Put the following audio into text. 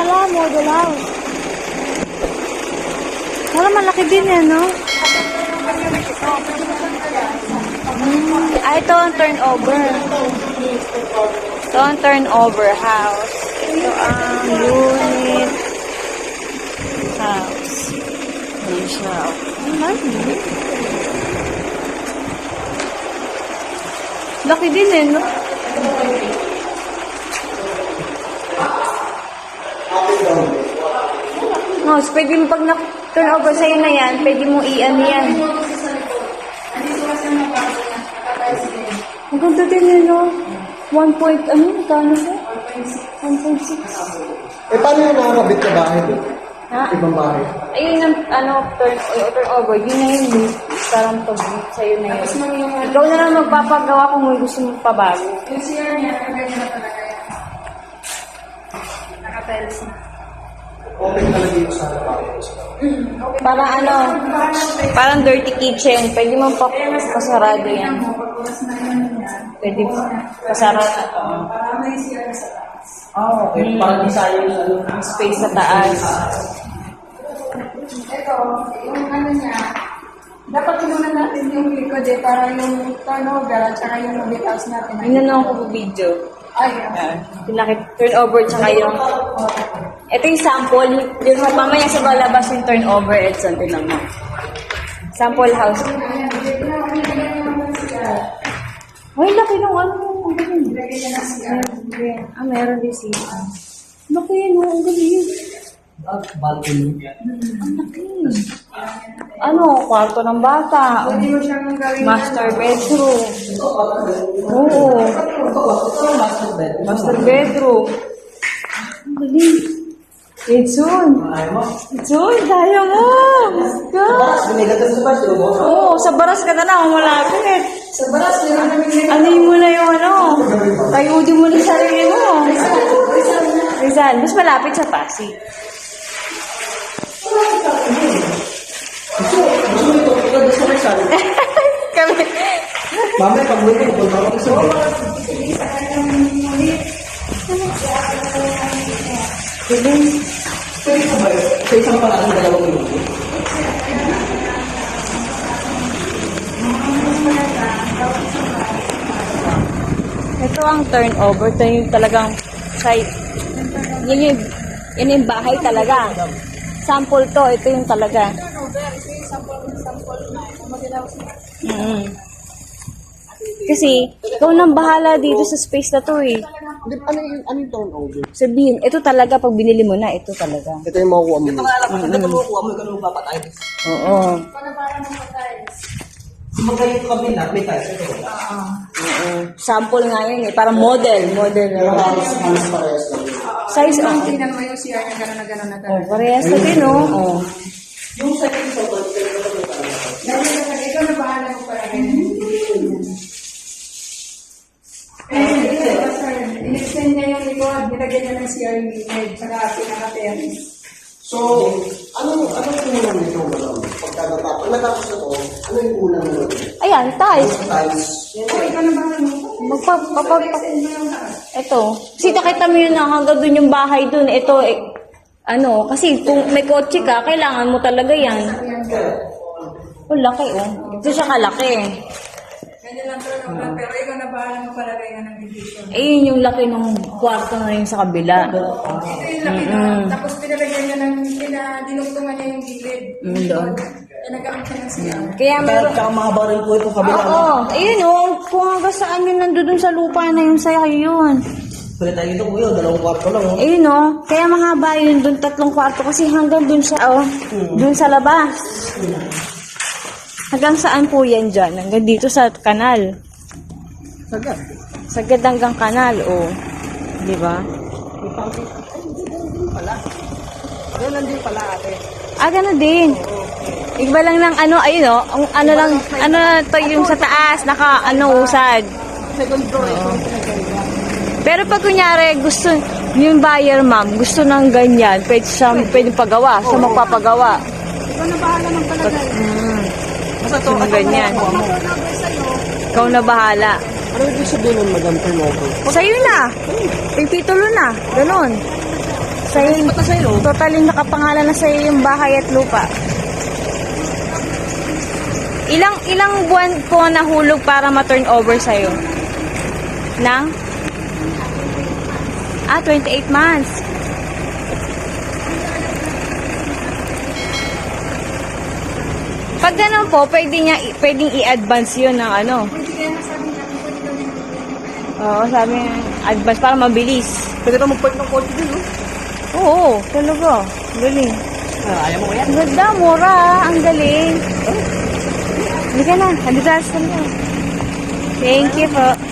pala, model house. Parang malaki din yan, no? Ito ang turnover. Ito ang turnover house. Ito ang unit house. Ayan siya. Laki din eh, no? No, so pwede mo pag na-turnover sa'yo na yan, pwede mo i-ano yan. Ang ganda din yun, no? 1 point, ano? Magkano ba? 1.6. Paano yung nakakabit na bahay doon? Ha? Ibang bahay? Ayun ang, turnover. Yun na yun, parang pag-meet sa'yo na yun. Ikaw na lang magpapagawa kung may gusto mong pabago. Yung CR niya, nakagaya na talaga yan. Nakatiles na. Open talaga yung sa bahay. Parang ano, parang dirty kitchen. Pwede mo pasarado yan. Pagpunas na yun niya. Pwede pasarado. Para may CR sa taas. Okay. Parang design yung Space sa taas. Ito, yung ano niya, dapat tununan natin yung likod eh, para yung turnover at saka yung mobile house natin. Yun na ako video. Ay, Turnover tsaka yung... Ito yung sample. Yung mamaya sa balabas yung turnover at something lang mo. Sample house. Ay, laki ng ano. Ang galing. Ah, meron din siya. Laki yun, oh. Ang galing. balcony. Ang laki. Ano, kwarto ng bata. pwede mo siyang gawin Master bedroom. Oo. Master bedroom. Ang galing. Edson. Edson, kaya mo. Go. Binigatan sa baso mo? Oo, sa baras ka na lang, malapit. sa baras, meron namin Ano mo na yung ano? Kayudin mo na sarili mo. Rizal, mas malapit sa Pasig. Kami. Mamaya pag mo ito, punta ko sa baso. Sa isang parang dalawang minuto. Ito ang turnover. Ito yung talagang site. Yun yung bahay talaga. Sample to. Ito yung talaga. Kasi, ikaw nang bahala dito sa space na to eh. Ano yung turnover? Sabihin, ito talaga, pag binili mo na, ito talaga. Ito yung makukuha mo. Hindi mo makukuha mo, ganun papatay. Oo. Magayon kami na, may tayo. Oo. Sample nga yun eh. Parang model. Model na yun. Halos parehas lang. Size Kung ang... tingnan mo yung CR na gano'n na gano'n na Oh, talaga. parehas na din, oh. Oh. Yung second sa ito, Dahil kapag ikaw na bahala mo para ganyan. In-extend niya yung likod, nilagyan niya ng CR unit, saka pinaka-terrace. So, anong kulang nito mo? Pag natapos na to, ano yung kulang mo? Ayan, tiles. Tiles. Ikaw na bahala mo. Extend mo yung taas. Ito. Kasi nakita mo yun na hanggang dun yung bahay dun. Ito, ano, kasi kung may kotse ka, kailangan mo talaga yan. Oh, laki, oh. Ito siya kalaki. Ganyan lang turnover, pero ikaw na bahala mo palagay nga ng division. Ayun yung laki ng kwarto na yun sa kabila. Ito yung laki na, tapos pinalagyan niya ng, dinugtungan niya yung gilid. Doon. Nagamit siya ng CR. Kaya meron... Tsaka mga baril po itong kabila. Oo, ayun, oh. Kung hanggang saan yun nandun sa lupa na yun sa'yo yun. Pwede tayo dito kuya, dalawang kwarto lang. Oh. Ayun, oh. Kaya mahaba yun dun, 3 kwarto. Kasi hanggang dun sa, oh, dun sa labas. Hanggang saan po yan dyan? Hanggang dito sa kanal. Sagad. Sagad hanggang kanal, oh. Di ba? Yan lang din pala ate. Ah, gano'n din. Iba lang ng ano, ayun, oh. Ang ano lang, ano to yung sa taas, naka, ano, usad. Second floor, ito yung pinagkaiba. Pero pag kunyari, gusto, yung buyer, ma'am, gusto ng ganyan, pwede pagawa, siya magpapagawa. Ikaw na bahala ng palagay. Basta Gusto ng ganyan. Turnover sa'yo. Ikaw na bahala. Ano yung ibig sabihin ng madam turnover? Sa'yo na. Yung titulo na. Ganon. Sa'yo, Ba't na sa'yo? totally nakapangalan na sa'yo yung bahay at lupa. Ilang buwan po nahulog para ma-turn over sa'yo? Nang? 28 months. Pag ganun po, pwedeng i-advance yun ng ano. Oo, sabi niya, advance para mabilis. Pwede na mag-park ng kotse dun, no? Oo, talaga. Galing. Ayaw mo yan? Ang ganda, mura. Ang galing. Hindi ka na. Andito sa Thank you po.